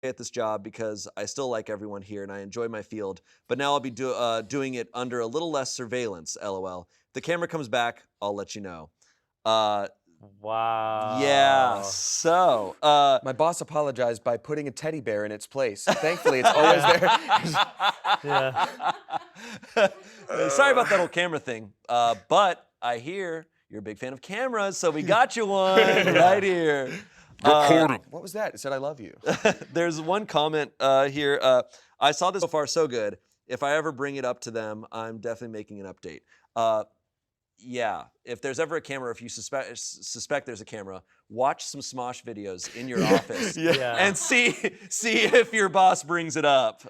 at this job because I still like everyone here and I enjoy my field, but now I'll be doing it under a little less surveillance. LOL. If the camera comes back, I'll let you know. Uh, yeah. Wow. So, My boss apologized by putting a teddy bear in its place. Thankfully, it's always Yeah. there. Yeah. Sorry about that whole camera thing. But I hear you're a big fan of cameras, so we got you one right here. What was that? It said, "I love you." There's one comment here. I saw this so far so good. If I ever bring it up to them, I'm definitely making an update. Yeah, if there's ever a camera, if you suspect there's a camera, watch some Smosh videos in your office Yeah. and see if your boss brings it up.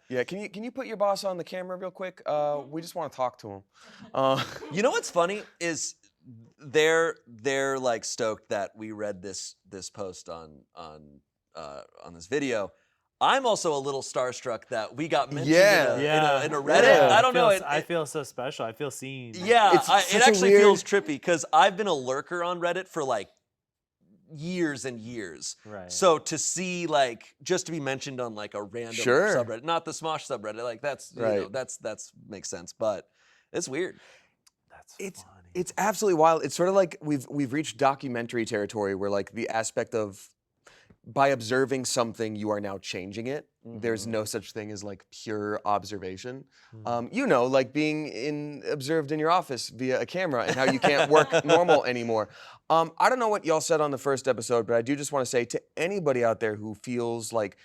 Yeah, can you put your boss on the camera real quick? We just want to talk to him. You know what's funny is they're like stoked that we read this post on this video. I'm also a little starstruck that we got mentioned in a Reddit. Yeah. I don't know. I feel so special. I feel seen. Yeah, It's such it a actually weird- feels trippy because I've been a lurker on Reddit for like years and years. Right. So to see like just to be mentioned on like a random Sure. subreddit, not the Smosh subreddit, like that's you know, Right. that's makes sense, but it's weird. That's It's funny. it's absolutely wild. It's sort of like we've reached documentary territory where like the aspect of by observing something you are now changing it. There's no such thing as like pure observation. You know, like being observed in your office via a camera and how you can't work normal anymore. I don't know what y'all said on the first episode, but I do just want to say to anybody out there who feels like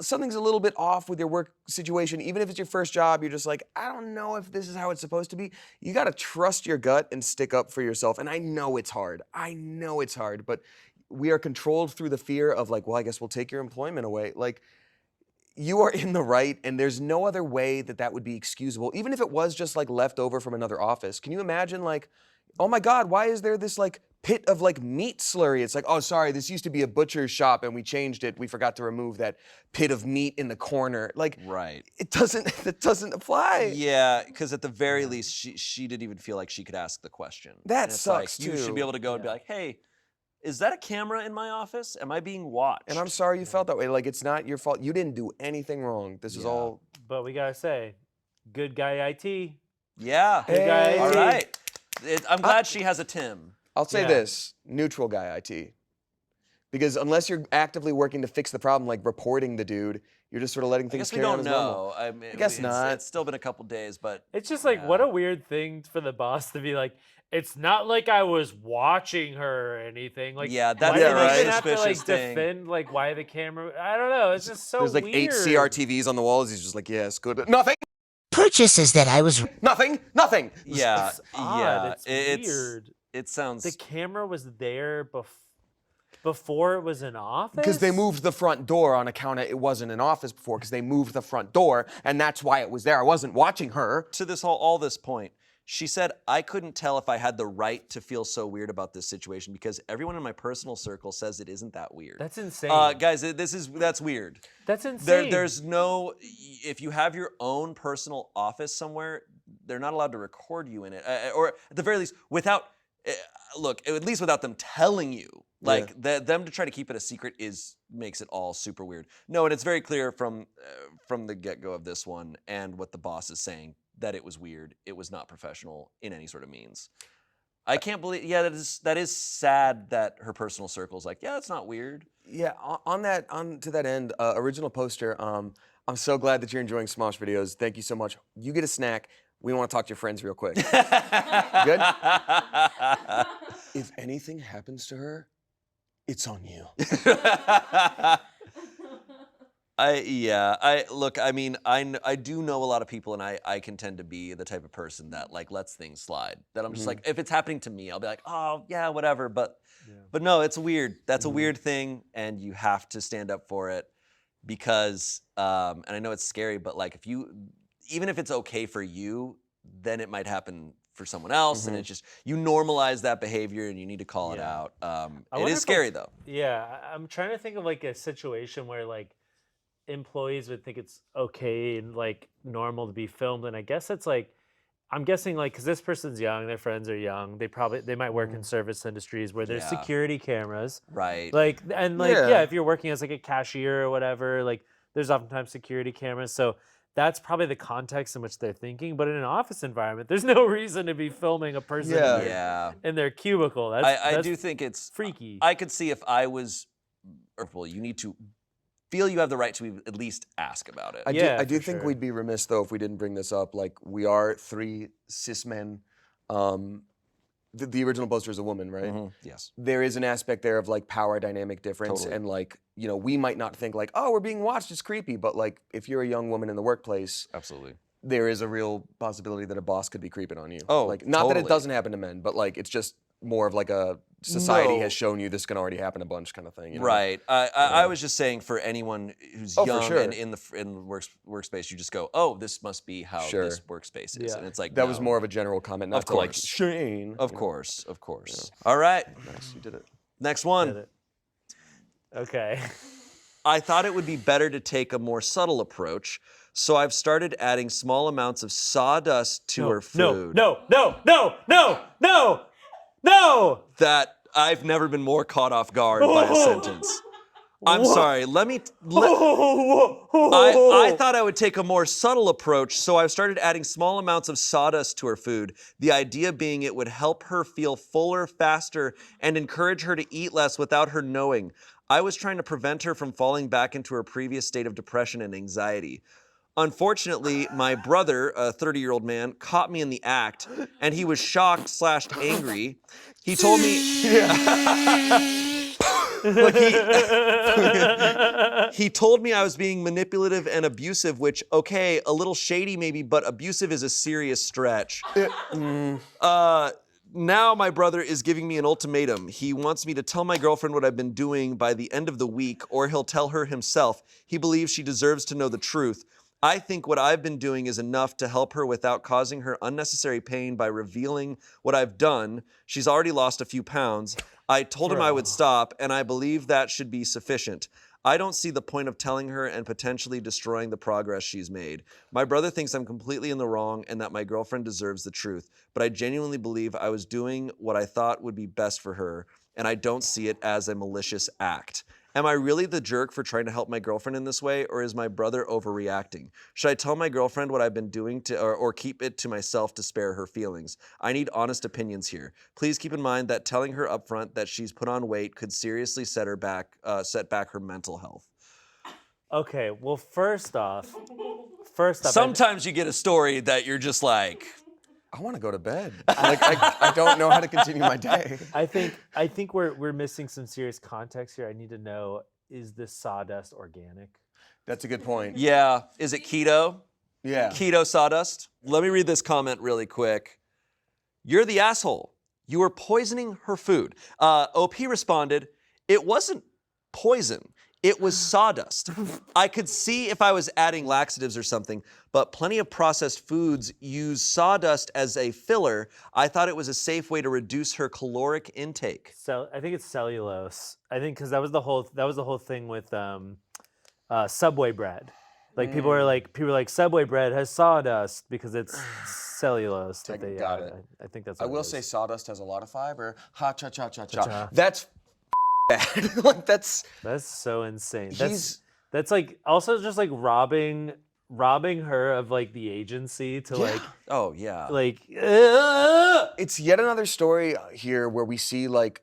something's a little bit off with your work situation, even if it's your first job, you're just like, I don't know if this is how it's supposed to be. You got to trust your gut and stick up for yourself. And I know it's hard. I know it's hard, but we are controlled through the fear of like, well, I guess we'll take your employment away. Like, you are in the right, and there's no other way that that would be excusable, even if it was just like left over from another office. Can you imagine like, oh my God, why is there this like pit of like meat slurry? It's like, oh, sorry, this used to be a butcher's shop and we changed it. We forgot to remove that pit of meat in the corner. Like, Right. it doesn't apply. Yeah, because at the very least, she didn't even feel like she could ask the question. That And it's like, sucks, you should too. be able to go and be like, hey, is that a camera in my office? Am I being watched? And I'm sorry you felt that way. Like, it's not your fault. You didn't do anything wrong. This is Yeah. all. But we gotta say, good guy IT. Yeah. Good guy Hey. All IT. right. I'm glad she has a Tim. I'll say Yeah. this, neutral guy IT. Because unless you're actively working to fix the problem, like reporting the dude, you're just sort of letting I things guess we carry on don't as normal. know. I mean, guess not. It's still been a couple days, but It's just like, what yeah. a weird thing for the boss to be like, it's not like I was watching her or anything. Like, Yeah, that's why the do they most even have to suspicious like thing. defend like why the camera? I don't know. It's just so There's like weird. 8 CRTVs on the walls. He's just like, yes, good. Nothing, Purchases that I was nothing, nothing. Yeah, It's odd. yeah. It's weird. It sounds. The camera was there before it was an office. Because they moved the front door on account of it wasn't an office before, because they moved the front door, and that's why it was there. I wasn't watching her. to this all this point. She said, I couldn't tell if I had the right to feel so weird about this situation because everyone in my personal circle says it isn't that weird. That's insane. Guys, that's weird. That's insane. There's no, if you have your own personal office somewhere, they're not allowed to record you in it. Or at the very least, without, look, at least without them telling you. Like, them to try to keep it a secret makes it all super weird. No, and it's very clear from the get-go of this one and what the boss is saying that it was weird. It was not professional in any sort of means. I can't believe, yeah, that is sad that her personal circle's like, yeah, that's not weird. Yeah, to that end, original poster. I'm so glad that you're enjoying Smosh videos. Thank you so much. You get a snack. We want to talk to your friends real quick. Good? If anything happens to her, it's on you. Look, I mean, I do know a lot of people, and I can tend to be the type of person that like lets things slide. That I'm just like, if it's happening to me, I'll be like, oh yeah, whatever. But no, it's weird. That's a weird thing, and you have to stand up for it because, and I know it's scary, but like even if it's okay for you, then it might happen for someone else, and it's just you normalize that behavior, and you need to call it out. It wonder is if scary though. Yeah, I'm trying to think of like a situation where like employees would think it's okay and like normal to be filmed, and I guess it's like I'm guessing like because this person's young, their friends are young. They might work in service industries where there's Yeah. security cameras. Right. Like and like Yeah. if you're working as like a cashier or whatever, like there's oftentimes security cameras. So that's probably the context in which they're thinking. But in an office environment, there's no reason to be filming a person Yeah. Yeah. in their cubicle. I That's do think it's freaky. I could see if I was, well, you need to feel you have the right to at least ask about it. Yeah, I do for think sure. we'd be remiss though if we didn't bring this up. Like we are 3 cis men. The original poster is a woman, right? Mhm. Yes. There is an aspect there of like power dynamic difference, Totally. and like we might not think like, oh, we're being watched, it's creepy, but like if you're a young woman in the workplace, Absolutely. there is a real possibility that a boss could be creeping on you. Oh, like not that it totally. doesn't happen to men, but like it's just more of like a society No. has shown you this can already happen a bunch kind of thing. You know? Right. I was just saying for anyone who's Oh, for young sure. and in the workspace, you just go, oh, this must be how Sure. this workspace is, Yeah. and it's like That was no. more of a general comment, not Of to like course. Shane. Of you know. course, of course. All right, Nice, you did it. next Get one. it. Okay. I thought it would be better to take a more subtle approach, so I've started adding small amounts of sawdust to her food. No. That I've never been more caught off guard by a sentence. I'm sorry. I thought I would take a more subtle approach, so I've started adding small amounts of sawdust to her food. The idea being it would help her feel fuller faster and encourage her to eat less without her knowing. I was trying to prevent her from falling back into her previous state of depression and anxiety. Unfortunately, my brother, a 30-year-old man, caught me in the act, and he was shocked/angry. He told me... Look, he told me I was being manipulative and abusive, which, okay, a little shady maybe, but abusive is a serious stretch. Now my brother is giving me an ultimatum. He wants me to tell my girlfriend what I've been doing by the end of the week, or he'll tell her himself. He believes she deserves to know the truth. I think what I've been doing is enough to help her without causing her unnecessary pain by revealing what I've done. She's already lost a few pounds. I told him I would stop, and I believe that should be sufficient. I don't see the point of telling her and potentially destroying the progress she's made. My brother thinks I'm completely in the wrong and that my girlfriend deserves the truth, but I genuinely believe I was doing what I thought would be best for her, and I don't see it as a malicious act. Am I really the jerk for trying to help my girlfriend in this way, or is my brother overreacting? Should I tell my girlfriend what I've been doing or keep it to myself to spare her feelings? I need honest opinions here. Please keep in mind that telling her upfront that she's put on weight could seriously set back her mental health. Okay. Well, first off, I- Sometimes you get a story that you're just like, I want to go to bed. Like I don't know how to continue my day. I think we're missing some serious context here. I need to know: is this sawdust organic? That's a good point. yeah, is it keto? Yeah. Keto sawdust? Let me read this comment really quick. You're the asshole. You were poisoning her food. OP responded, it wasn't poison. It was sawdust. I could see if I was adding laxatives or something, but plenty of processed foods use sawdust as a filler. I thought it was a safe way to reduce her caloric intake. So I think it's cellulose. I think because that was the whole thing with Subway bread. Like people were like Subway bread has sawdust because it's cellulose. That they Got add. it. I think that's. I What it will is. say sawdust has a lot of fiber. Ha cha cha cha cha. Cha-cha. That's bad. Like that's That's so insane. He's- That's like also just like robbing her of like the agency to Oh, yeah. it's yet another story here where we see like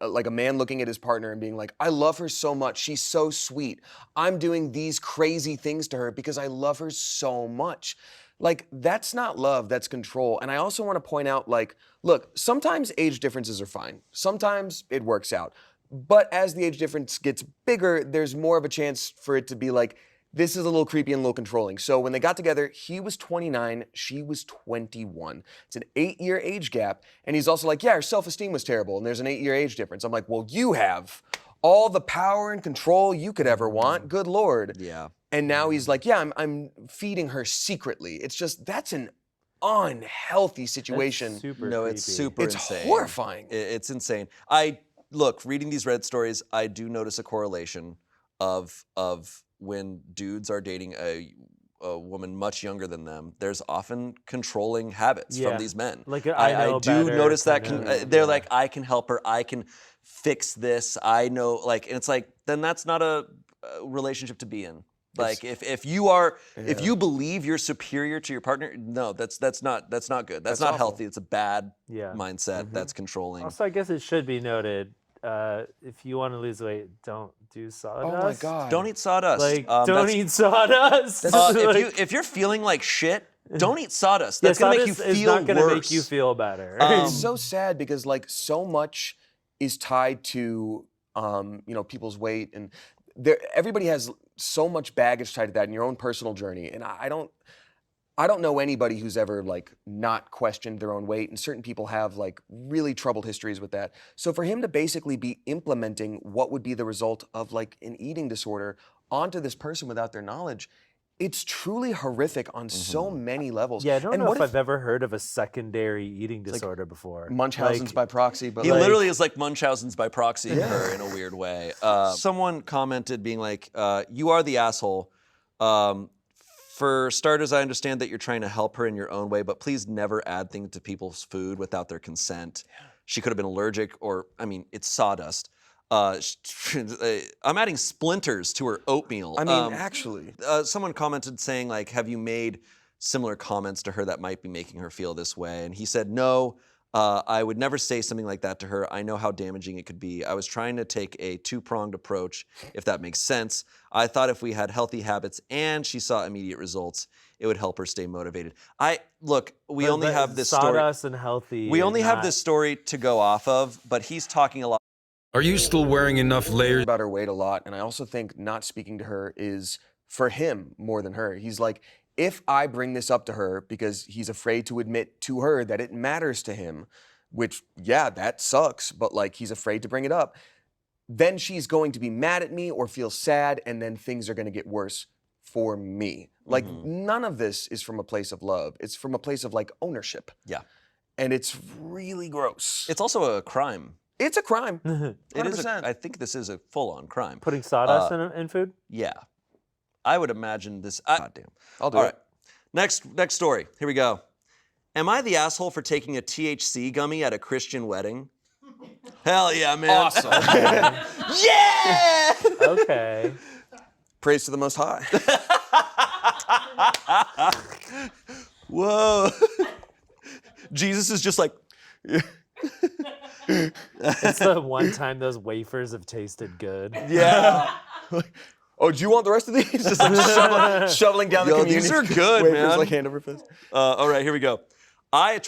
a man looking at his partner and being like, I love her so much. She's so sweet. I'm doing these crazy things to her because I love her so much. Like, that's not love, that's control. And I also want to point out, like, look, sometimes age differences are fine. Sometimes it works out. But as the age difference gets bigger, there's more of a chance for it to be like, this is a little creepy and a little controlling. So when they got together, he was 29, she was 21. It's an 8-year age gap. And he's also like, yeah, her self-esteem was terrible. And there's an 8-year age difference. I'm like, well, you have all the power and control you could ever want. Good Lord. Yeah. And now he's like, yeah, I'm feeding her secretly. It's just, that's an unhealthy situation. That's super No, it's creepy. super It's insane. horrifying. It's insane. Look, reading these Reddit stories, I do notice a correlation of when dudes are dating a a woman much younger than them, there's often controlling habits Yeah. from these men. Like I know do better notice that kind of, they're yeah. like, I can help her, I can fix this, I know, like, and it's like, then that's not a relationship to be in. Like if you believe you're superior to your partner, no, that's not good. That's not awful. healthy. It's a bad Yeah. mindset. That's controlling. Also, I guess it should be noted, if you want to lose weight, don't do sawdust. Oh my god. Don't eat sawdust. Like, That's- don't eat sawdust. Like, if you're feeling like shit, don't eat sawdust. yeah, That's gonna make you sawdust is feel not gonna worse. make you feel better. It's so sad because like so much is tied to people's weight, and everybody has so much baggage tied to that in your own personal journey. And I don't know anybody who's ever like not questioned their own weight, and certain people have like really troubled histories with that. So for him to basically be implementing what would be the result of like an eating disorder onto this person without their knowledge, it's truly horrific on so many levels. yeah, I don't and know what if I've ever heard of a secondary eating disorder before. Munchausen's Like, by proxy, but He like, literally is like Munchausen's by proxy in her in a weird way. Someone commented being like, you are the asshole. For starters, I understand that you're trying to help her in your own way, but please never add things to people's food without their consent. She could have been allergic, or, I mean, it's sawdust. I'm adding splinters to her oatmeal. I mean, actually. Someone commented saying, like, have you made similar comments to her that might be making her feel this way? And he said, no, I would never say something like that to her. I know how damaging it could be. I was trying to take a two-pronged approach, if that makes sense. I thought if we had healthy habits and she saw immediate results, it would help her stay motivated. We only have this story. Sawdust and healthy. We and only have not- this story to go off of, but he's talking a lot. Are you still wearing enough layers? About her weight a lot, and I also think not speaking to her is for him more than her. He's like, if I bring this up to her because he's afraid to admit to her that it matters to him, which, yeah, that sucks, but like he's afraid to bring it up, then she's going to be mad at me or feel sad, and then things are going to get worse for me. Like, none of this is from a place of love. It's from a place of like ownership. Yeah. And it's really gross. It's also a crime. It's a crime. It is. 100%. I think this is a full-on crime. Putting sawdust in food? Yeah. I would imagine this. God damn. I'll do All it. right. Next story. Here we go. Am I the asshole for taking a THC gummy at a Christian wedding? Hell yeah, man. Awesome. Yeah! Okay. Praise to the Most High. Whoa. Jesus is just like, It's the one time those wafers have tasted good. yeah. Oh, do you want the rest of these? Just like shoveling down the Yo, community. these are good, wafers, man. like hand over fist. All right, here we go. I